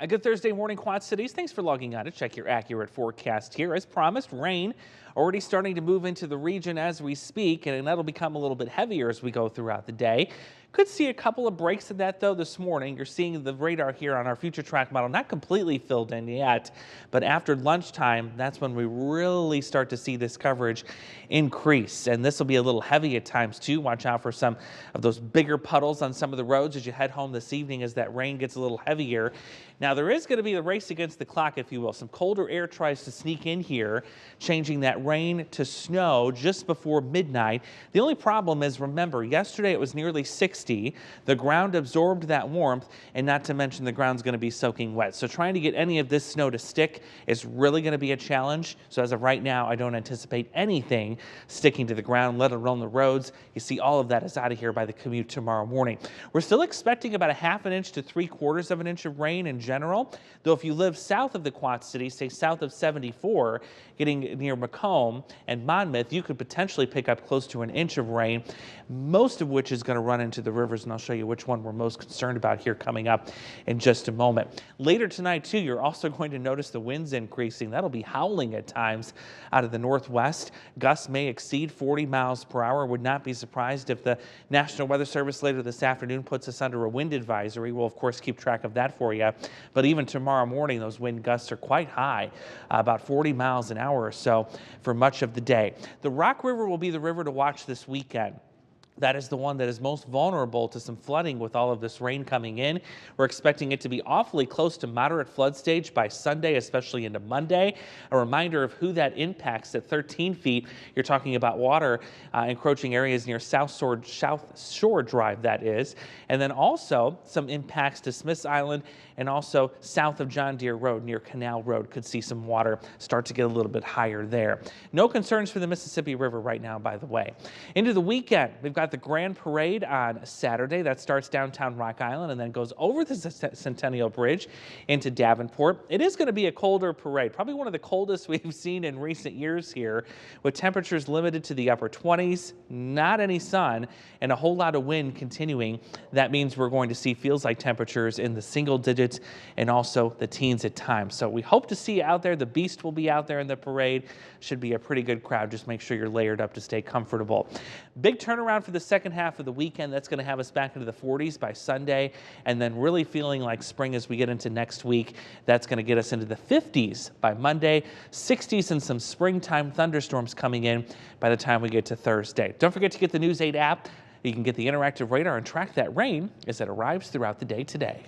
A good Thursday morning, Quad Cities. Thanks for logging on to check your accurate forecast here. As promised, rain already starting to move into the region as we speak, and that'll become a little bit heavier as we go throughout the day. Could see a couple of breaks of that though this morning. You're seeing the radar here on our future track model not completely filled in yet, but after lunchtime, that's when we really start to see this coverage increase. And this will be a little heavy at times too. Watch out for some of those bigger puddles on some of the roads as you head home this evening as that rain gets a little heavier. Now there is going to be a race against the clock, if you will. Some colder air tries to sneak in here, changing that rain to snow just before midnight. The only problem is, remember, yesterday it was nearly 60. The ground absorbed that warmth, and not to mention the ground's going to be soaking wet. So trying to get any of this snow to stick is really going to be a challenge. So as of right now, I don't anticipate anything sticking to the ground, let alone the roads. You see all of that is out of here by the commute tomorrow morning. We're still expecting about a ½ inch to 3/4 of an inch of rain in general, though if you live south of the Quad Cities, say south of 74, getting near Macomb and Monmouth, you could potentially pick up close to an inch of rain, most of which is going to run into the rivers, and I'll show you which one we're most concerned about here coming up in just a moment. Later tonight too, you're also going to notice the winds increasing. That'll be howling at times out of the northwest. Gusts may exceed 40 miles per hour. Would not be surprised if the National Weather Service later this afternoon puts us under a wind advisory. We'll of course keep track of that for you, but even tomorrow morning those wind gusts are quite high, about 40 miles an hour or so for much of the day. The Rock River will be the river to watch this weekend. That is the one that is most vulnerable to some flooding with all of this rain coming in. We're expecting it to be awfully close to moderate flood stage by Sunday, especially into Monday. A reminder of who that impacts at 13 feet. You're talking about water encroaching areas near South Shore Drive, that is. And then also some impacts to Smiths Island and also south of John Deere Road near Canal Road. Could see some water start to get a little bit higher there. No concerns for the Mississippi River right now, by the way. Into the weekend, we've got the Grand Parade on Saturday. That starts downtown Rock Island and then goes over the Centennial Bridge into Davenport. It is going to be a colder parade, probably one of the coldest we've seen in recent years here, with temperatures limited to the upper 20s, not any sun, and a whole lot of wind continuing. That means we're going to see feels like temperatures in the single digits and also the teens at times. So we hope to see you out there. The Beast will be out there in the parade. Should be a pretty good crowd. Just make sure you're layered up to stay comfortable. Big turnaround for the second half of the weekend. That's going to have us back into the 40s by Sunday, and then really feeling like spring as we get into next week. That's going to get us into the 50s by Monday, 60s and some springtime thunderstorms coming in by the time we get to Thursday. Don't forget to get the News 8 app. You can get the interactive radar and track that rain as it arrives throughout the day today.